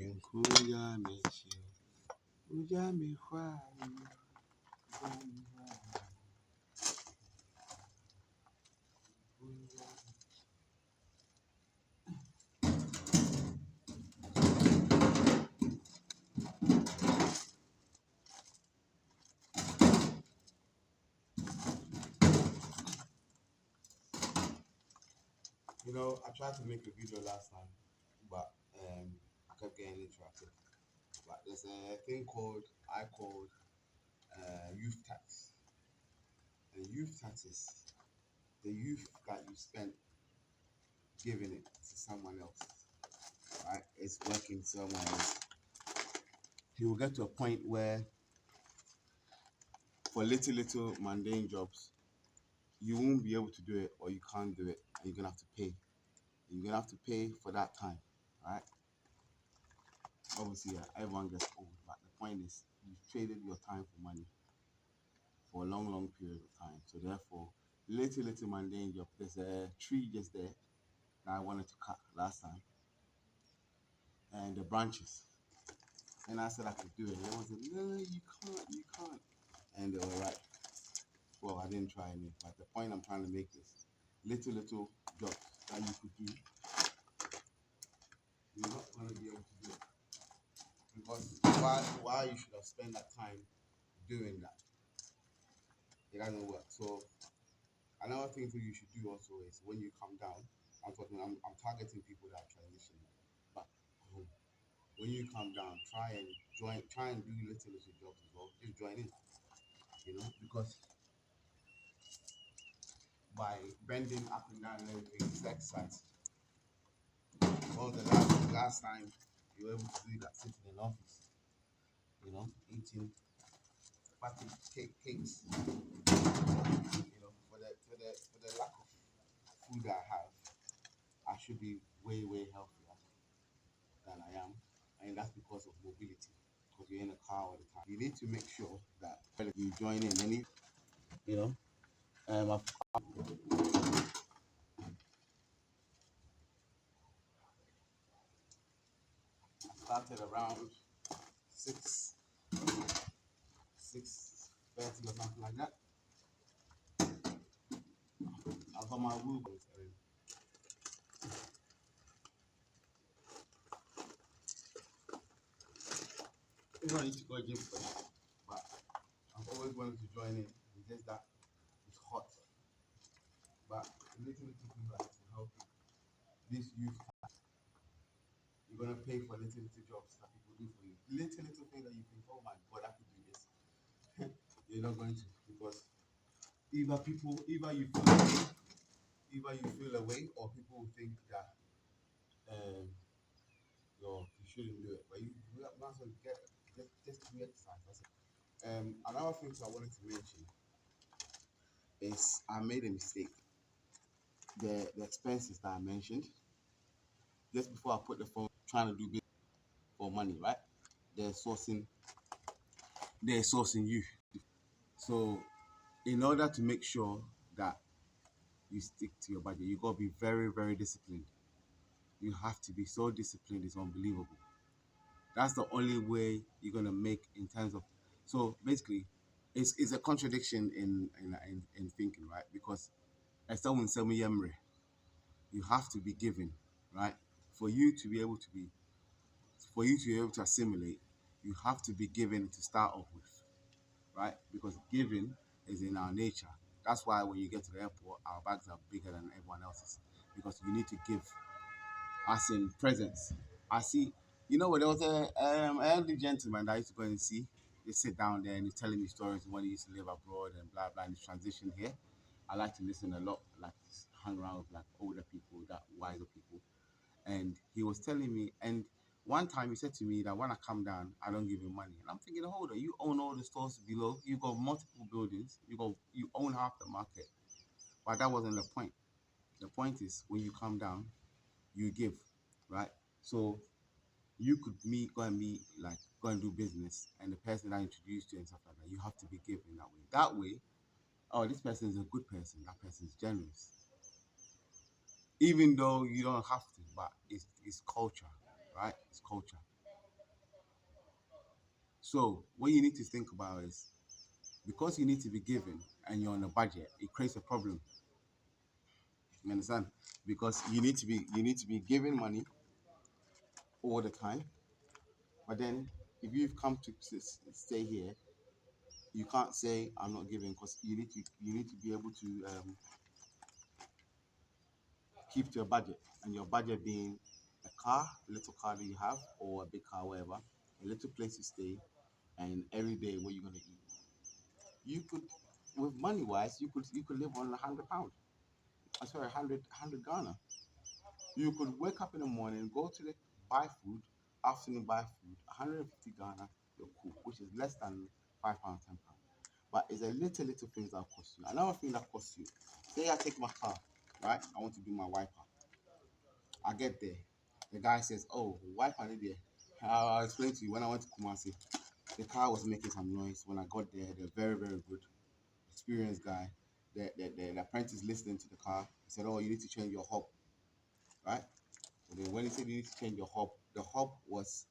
Nkuja mechi, uja mihwa, You know, I tried to make a video last time, but I kept getting interrupted. But there's a thing called youth tax. And youth tax is the youth that you spent giving it to someone else, right? It's working somewhere else. He will get to a point where, for little mundane jobs, you won't be able to do it, or you can't do it, and you're gonna have to pay. You're gonna have to pay for that time, right? Obviously, everyone gets old, but the point is, you've traded your time for money for a long period of time. So therefore, little mundane job. There's a tree just there that I wanted to cut last time, and the branches. And I said I could do it. They was like, no, you can't. And they were right. Well, I didn't try any, but the point I'm trying to make is little jobs that you could do. You're not going to be able to do it. Because why you should have spent that time doing that? It doesn't work. So another thing you should do also is when you come down, I'm targeting people that are transitioning back home. When you come down, try and do little jobs as well. Just join in, because by bending up and down and everything, it's exercise. Well, the last time you were able to do that sitting in office, eating cakes, for the lack of food I have, I should be way healthier than I am, and that's because of mobility. Because you're in a car all the time, you need to make sure that you join in. I started around 6:30 or something like that. I got my wheelbarrow. You don't need to go gym for that, but I've always wanted to join in. It's just that it's hot. But little things like this will help you. This youth tax, you're gonna pay for little jobs that people do for you. Little things that you think, oh my god, I could do this. You're not going to, because either you feel away, or people will think that you shouldn't do it. But you might as well just do exercise. That's it. Another thing I wanted to mention is I made a mistake. The expenses that I mentioned just before I put the phone, trying to do business for money, right? They're sourcing you. So in order to make sure that you stick to your budget, you gotta be very disciplined. You have to be so disciplined, it's unbelievable. That's the only way you're gonna make in terms of. So basically, it's a contradiction in thinking, right? Because as someone said, you have to be given, right? For you to be able to assimilate, you have to be given to start off with, right? Because giving is in our nature. That's why when you get to the airport, our bags are bigger than everyone else's, because you need to give, as in presents. I see, there was a elderly gentleman that I used to go and see. They sit down there and he's telling me stories of when he used to live abroad and blah blah, and his transition here. I like to listen a lot, like hang around with like older people, that wiser people. And he was telling me, and one time he said to me that when I come down, I don't give him money. And I'm thinking, hold on, you own all the stores below, you got multiple buildings, you own half the market. But that wasn't the point. The point is, when you come down, you give, right? So you could go and do business, and the person that introduced you and stuff like that, you have to be given that way. That way, oh, this person is a good person, that person is generous. Even though you don't have to, but it's culture, right? It's culture. So what you need to think about is, because you need to be given and you're on a budget, it creates a problem. You understand? Because you need to be giving money all the time, but then if you've come to stay here, you can't say I'm not giving, because you need to be able to keep to your budget, and your budget being a car, a little car that you have, or a big car, whatever, a little place to stay, and every day what you're gonna eat. You could, with money wise, you could live on £100. I swear, 100 Ghana. You could wake up in the morning, go to the buy food, afternoon buy food, 150 Ghana, you're cool, which is less than £5, £10. But it's a little things that cost you. Another thing that costs you. Say I take my car, right? I want to do my wiper. I get there. The guy says, "Oh, wiper is there." I'll explain to you. When I went to Kumasi, the car was making some noise. When I got there, they're very, very good, experienced guy. The apprentice listening to the car. He said, "Oh, you need to change your hub, right?" And then when he said you need to change your hub, the hub was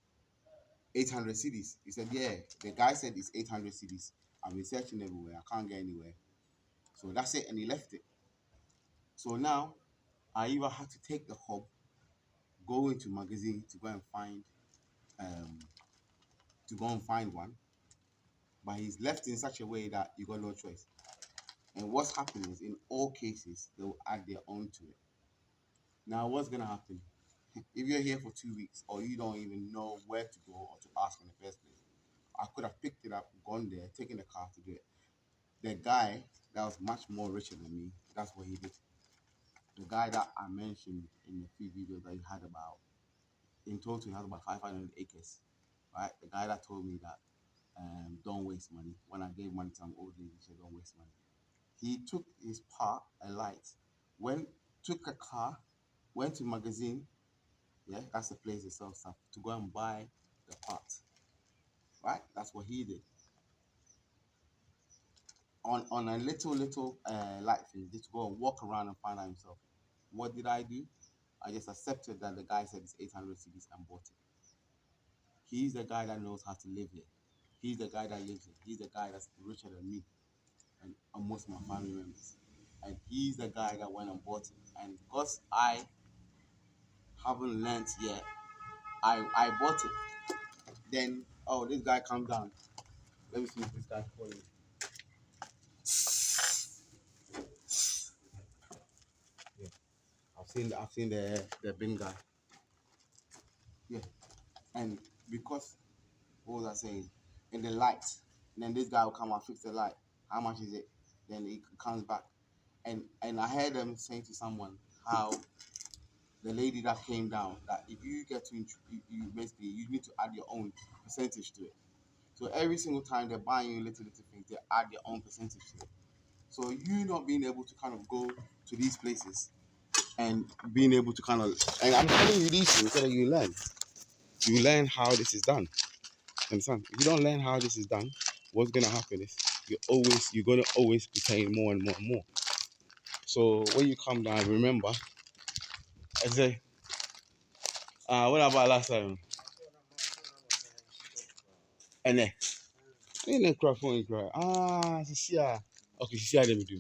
800 CDs. He said, "Yeah." The guy said it's 800 CDs. I've been searching everywhere. I can't get anywhere. So that's it, and he left it. So now I either had to take the hub, go into magazine to go and um find one, but he's left in such a way that you got no choice. And what's happening is, in all cases, they will add their own to it. Now, what's gonna happen if you're here for 2 weeks or you don't even know where to go or to ask in the first place? I could have picked it up, gone there, taken the car to do it. The guy that was much more richer than me, that's what he did. The guy that I mentioned in the few videos that he had about, in total, he has about 500 acres, right? The guy that told me that don't waste money. When I gave money to some old lady, he said, don't waste money. He took his part, a light, went, took a car, went to magazine, yeah, that's the place that sells stuff, to go and buy the part, right? That's what he did. On a little light thing, just to go and walk around and find out himself. What did I do? I just accepted that the guy said it's 800 CDs and bought it. He's the guy that knows how to live here. He's the guy that lives here. He's the guy that's richer than me and most of my family members. And he's the guy that went and bought it. And because I haven't learned yet, I bought it. Then, oh, this guy comes down. Let me see if this guy's calling. Yeah, I've seen the bin guy. Yeah, and because, what was I saying? In the light, and then this guy will come and fix the light. How much is it? Then he comes back, and I heard them saying to someone how the lady that came down, that if you get to you basically you need to add your own percentage to it. So every single time they're buying you little things, they add their own percentage to it. So you not being able to kind of go to these places and being able to kind of, and I'm telling you these things so that you learn. You learn how this is done. Understand? If you don't learn how this is done, what's gonna happen is you're gonna always be paying more and more and more. So when you come down, remember, I say, what about last time? And then, ain't no crap phone cry. She see her. Okay, she see how they do.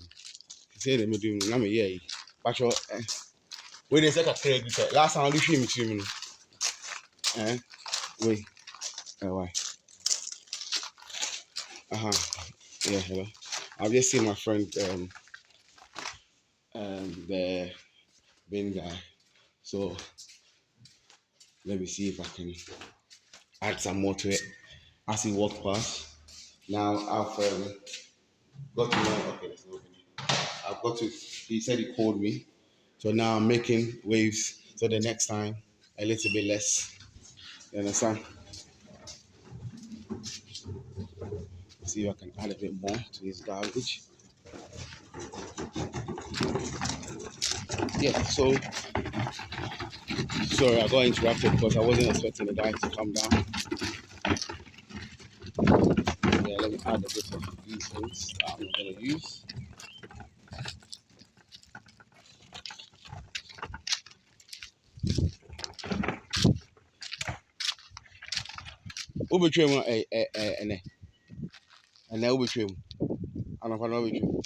She say they do. Now me yeah. But you, when they say a credit, last time I do me to me. Wait, why? Yeah, hello. I've just seen my friend, the bin guy. So let me see if I can add some more to it as he walked past. Now I've got to know. Okay, let's open it. I've got to. He said he called me, so now I'm making waves. So the next time, a little bit less. You understand? See if I can add a bit more to his garbage. Yeah. So sorry, I got interrupted because I wasn't expecting the guy to come down. Yeah, let me add a bit of these things that I'm gonna use. Ube train and ube train. And I'm gonna train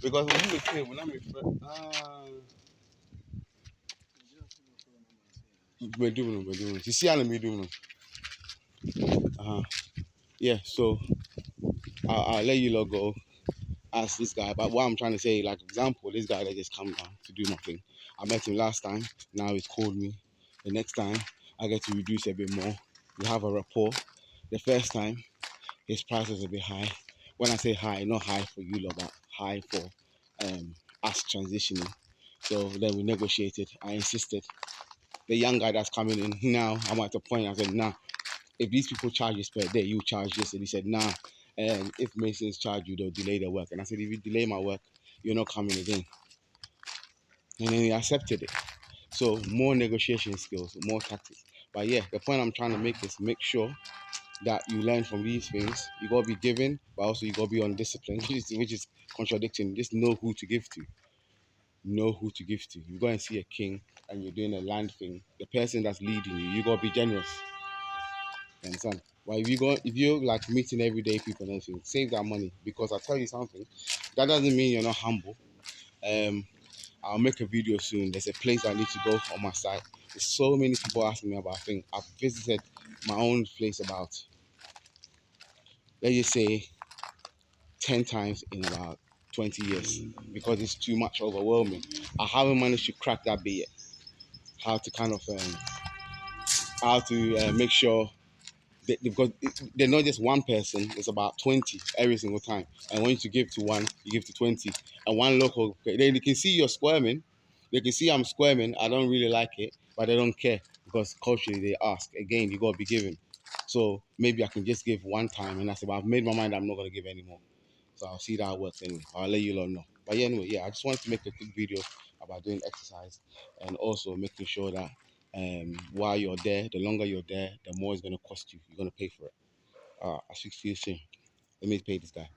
because when ube train, when I'm in bedroom. You see, I'm bedroom. Yeah. So I'll let you lot go. Ask this guy. But what I'm trying to say, like example, this guy that just come down to do nothing. I met him last time. Now he's called me. The next time I get to reduce a bit more. We have a rapport. The first time his price was a bit high. When I say high, not high for you lot, but high for us transitioning. So then we negotiated. I insisted. The young guy that's coming in now, I'm at the point. I said, nah. If these people charge this per day, you charge this. And he said, nah. If Masons charge you, they'll delay the work. And I said, if you delay my work, you're not coming again. And then he accepted it. So more negotiation skills, more tactics. But yeah, the point I'm trying to make is make sure that you learn from these things. You gotta be giving, but also you gotta be on discipline, which is contradicting. Just know who to give to. Know who to give to. You go and see a king and you're doing a land thing. The person that's leading you, you gotta be generous. You understand? Well, if you're like meeting everyday people and everything, save that money because I tell you something, that doesn't mean you're not humble. I'll make a video soon. There's a place I need to go on my site. There's so many people asking me about things. I've visited my own place about, let's just say, 10 times in about 20 years because it's too much overwhelming. I haven't managed to crack that bit yet. How to kind of, make sure because they're not just one person, it's about 20 every single time. And when you give to one, you give to 20. And one local, they can see you're squirming. They can see I'm squirming. I don't really like it, but they don't care because culturally they ask. Again, you got to be giving. So maybe I can just give one time and I say, well, I've made my mind, I'm not going to give anymore. So I'll see that it works anyway. I'll let you lot know. But yeah, anyway, yeah, I just wanted to make a quick video about doing exercise and also making sure that while you're there, the longer you're there, the more it's going to cost you. You're going to pay for it. I'll speak to you soon. Let me pay this guy.